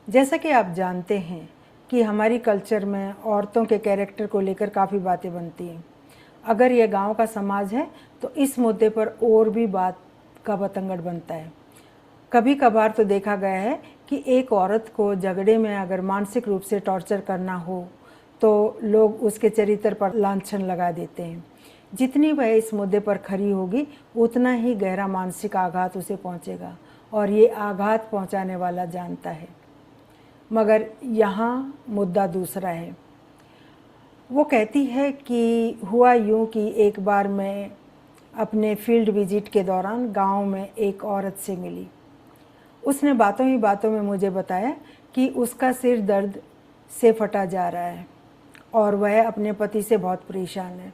जैसा कि आप जानते हैं कि हमारी कल्चर में औरतों के कैरेक्टर को लेकर काफ़ी बातें बनती हैं। अगर यह गांव का समाज है तो इस मुद्दे पर और भी बात का बतंगड़ बनता है। कभी कभार तो देखा गया है कि एक औरत को झगड़े में अगर मानसिक रूप से टॉर्चर करना हो तो लोग उसके चरित्र पर लांछन लगा देते हैं। जितनी वह इस मुद्दे पर खरी होगी उतना ही गहरा मानसिक आघात उसे पहुंचेगा और ये आघात पहुंचाने वाला जानता है। मगर यहाँ मुद्दा दूसरा है। वो कहती है कि हुआ यूँ कि एक बार मैं अपने फील्ड विजिट के दौरान गांव में एक औरत से मिली। उसने बातों ही बातों में मुझे बताया कि उसका सिर दर्द से फटा जा रहा है और वह अपने पति से बहुत परेशान है।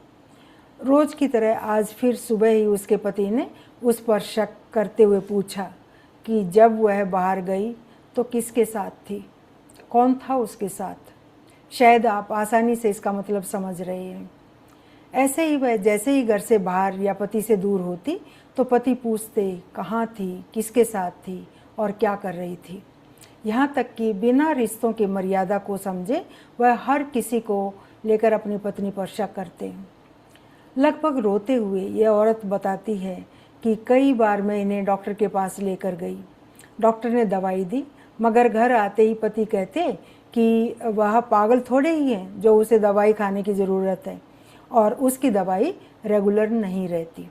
रोज़ की तरह आज फिर सुबह ही उसके पति ने उस पर शक करते हुए पूछा कि जब वह बाहर गई तो किसके साथ थी, कौन था उसके साथ। शायद आप आसानी से इसका मतलब समझ रहे हैं। ऐसे ही वह जैसे ही घर से बाहर या पति से दूर होती तो पति पूछते कहाँ थी, किसके साथ थी और क्या कर रही थी। यहाँ तक कि बिना रिश्तों की मर्यादा को समझे वह हर किसी को लेकर अपनी पत्नी पर शक करते हैं। लगभग रोते हुए यह औरत बताती है कि कई बार मैं इन्हें डॉक्टर के पास लेकर गई। डॉक्टर ने दवाई दी मगर घर आते ही पति कहते कि वह पागल थोड़े ही हैं जो उसे दवाई खाने की ज़रूरत है और उसकी दवाई रेगुलर नहीं रहती।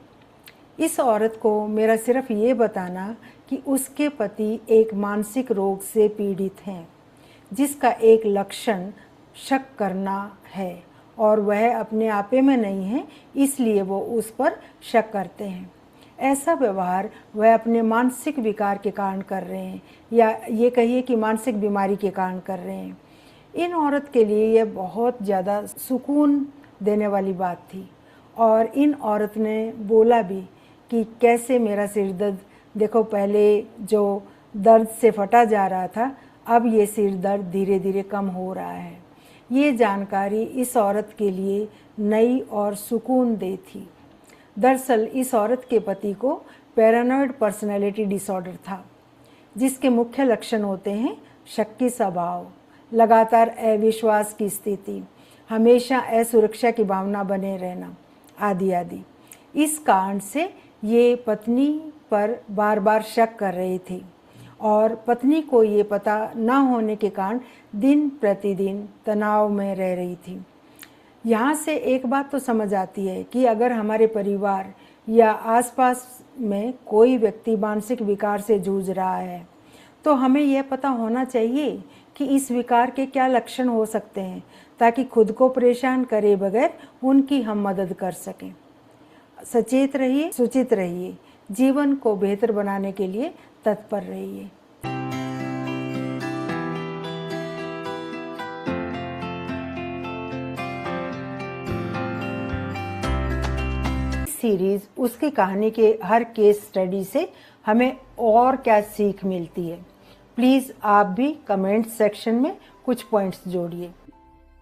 इस औरत को मेरा सिर्फ ये बताना कि उसके पति एक मानसिक रोग से पीड़ित हैं जिसका एक लक्षण शक करना है और वह अपने आपे में नहीं है, इसलिए वो उस पर शक करते हैं। ऐसा व्यवहार वह अपने मानसिक विकार के कारण कर रहे हैं या ये कहिए कि मानसिक बीमारी के कारण कर रहे हैं। इन औरत के लिए यह बहुत ज़्यादा सुकून देने वाली बात थी और इन औरत ने बोला भी कि कैसे मेरा सिर दर्द देखो, पहले जो दर्द से फटा जा रहा था अब ये सिर दर्द धीरे धीरे कम हो रहा है। ये जानकारी इस औरत के लिए नई और सुकून दे थी। दरअसल इस औरत के पति को पैरानॉइड पर्सनैलिटी डिसऑर्डर था जिसके मुख्य लक्षण होते हैं शक की स्वभाव, लगातार अविश्वास की स्थिति, हमेशा असुरक्षा की भावना बने रहना आदि आदि। इस कारण से ये पत्नी पर बार बार शक कर रही थी और पत्नी को ये पता न होने के कारण दिन प्रतिदिन तनाव में रह रही थी। यहाँ से एक बात तो समझ आती है कि अगर हमारे परिवार या आसपास में कोई व्यक्ति मानसिक विकार से जूझ रहा है तो हमें यह पता होना चाहिए कि इस विकार के क्या लक्षण हो सकते हैं ताकि खुद को परेशान करे बगैर उनकी हम मदद कर सकें। सचेत रहिए, सूचित रहिए, जीवन को बेहतर बनाने के लिए तत्पर रहिए। सीरीज उसकी कहानी के हर केस स्टडी से हमें और क्या सीख मिलती है, प्लीज़ आप भी कमेंट सेक्शन में कुछ पॉइंट्स जोड़िए।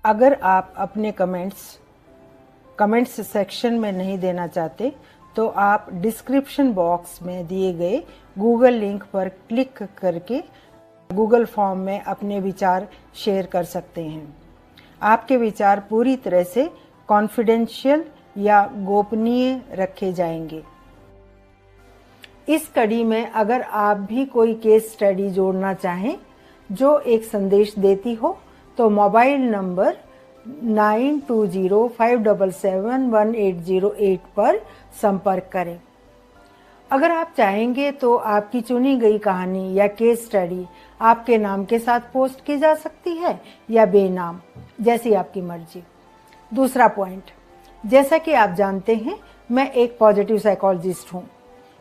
अगर आप अपने कमेंट्स सेक्शन में नहीं देना चाहते तो आप डिस्क्रिप्शन बॉक्स में दिए गए गूगल लिंक पर क्लिक करके गूगल फॉर्म में अपने विचार शेयर कर सकते हैं। आपके विचार पूरी तरह से कॉन्फिडेंशियल या गोपनीय रखे जाएंगे। इस कड़ी में अगर आप भी कोई केस स्टडी जोड़ना चाहें जो एक संदेश देती हो तो मोबाइल नंबर 9205771808 पर संपर्क करें। अगर आप चाहेंगे तो आपकी चुनी गई कहानी या केस स्टडी आपके नाम के साथ पोस्ट की जा सकती है या बेनाम, जैसी आपकी मर्जी। दूसरा पॉइंट, जैसा कि आप जानते हैं मैं एक पॉजिटिव साइकोलॉजिस्ट हूँ।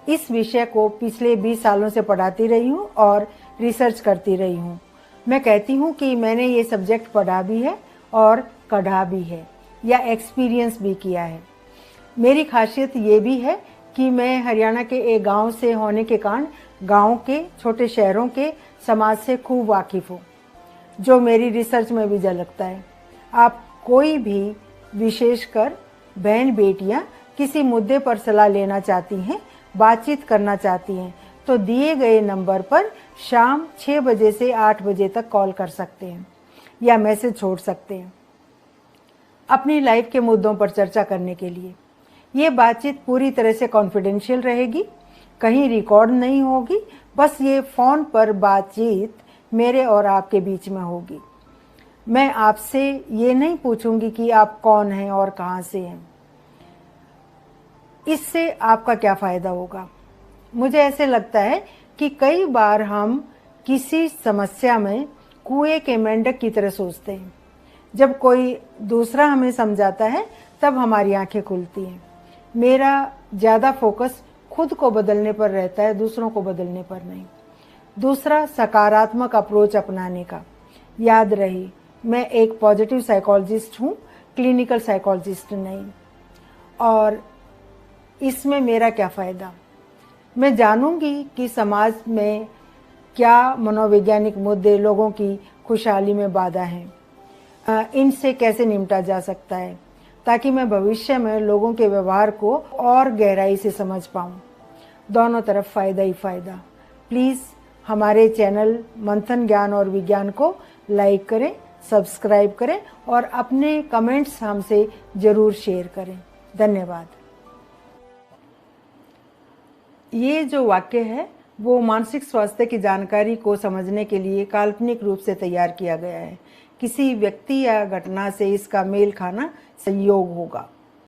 इस विषय को पिछले 20 सालों से पढ़ाती रही हूँ और रिसर्च करती रही हूँ। मैं कहती हूँ कि मैंने ये सब्जेक्ट पढ़ा भी है और कढ़ा भी है या एक्सपीरियंस भी किया है। मेरी खासियत ये भी है कि मैं हरियाणा के एक गांव से होने के कारण गांव के छोटे शहरों के समाज से खूब वाकिफ़ हूँ, जो मेरी रिसर्च में भी झलकता है। आप कोई भी, विशेषकर बहन बेटियाँ, किसी मुद्दे पर सलाह लेना चाहती हैं, बातचीत करना चाहती हैं तो दिए गए नंबर पर शाम 6 बजे से 8 बजे तक कॉल कर सकते हैं या मैसेज छोड़ सकते हैं अपनी लाइफ के मुद्दों पर चर्चा करने के लिए। ये बातचीत पूरी तरह से कॉन्फिडेंशियल रहेगी, कहीं रिकॉर्ड नहीं होगी, बस ये फ़ोन पर बातचीत मेरे और आपके बीच में होगी। मैं आपसे ये नहीं पूछूंगी कि आप कौन हैं और कहाँ से हैं। इससे आपका क्या फ़ायदा होगा? मुझे ऐसे लगता है कि कई बार हम किसी समस्या में कुएं के मेंढक की तरह सोचते हैं। जब कोई दूसरा हमें समझाता है तब हमारी आंखें खुलती हैं। मेरा ज़्यादा फोकस खुद को बदलने पर रहता है, दूसरों को बदलने पर नहीं। दूसरा, सकारात्मक अप्रोच अपनाने का। याद रहे, मैं एक पॉजिटिव साइकोलॉजिस्ट हूँ, क्लिनिकल साइकोलॉजिस्ट नहीं। और इसमें मेरा क्या फ़ायदा? मैं जानूंगी कि समाज में क्या मनोवैज्ञानिक मुद्दे लोगों की खुशहाली में बाधा हैं, इनसे कैसे निपटा जा सकता है, ताकि मैं भविष्य में लोगों के व्यवहार को और गहराई से समझ पाऊँ। दोनों तरफ फ़ायदा ही फ़ायदा। प्लीज़ हमारे चैनल मंथन ज्ञान और विज्ञान को लाइक करें, सब्सक्राइब करें और अपने कमेंट्स हमसे ज़रूर शेयर करें। धन्यवाद। ये जो वाक्य है वो मानसिक स्वास्थ्य की जानकारी को समझने के लिए काल्पनिक रूप से तैयार किया गया है। किसी व्यक्ति या घटना से इसका मेल खाना संयोग होगा।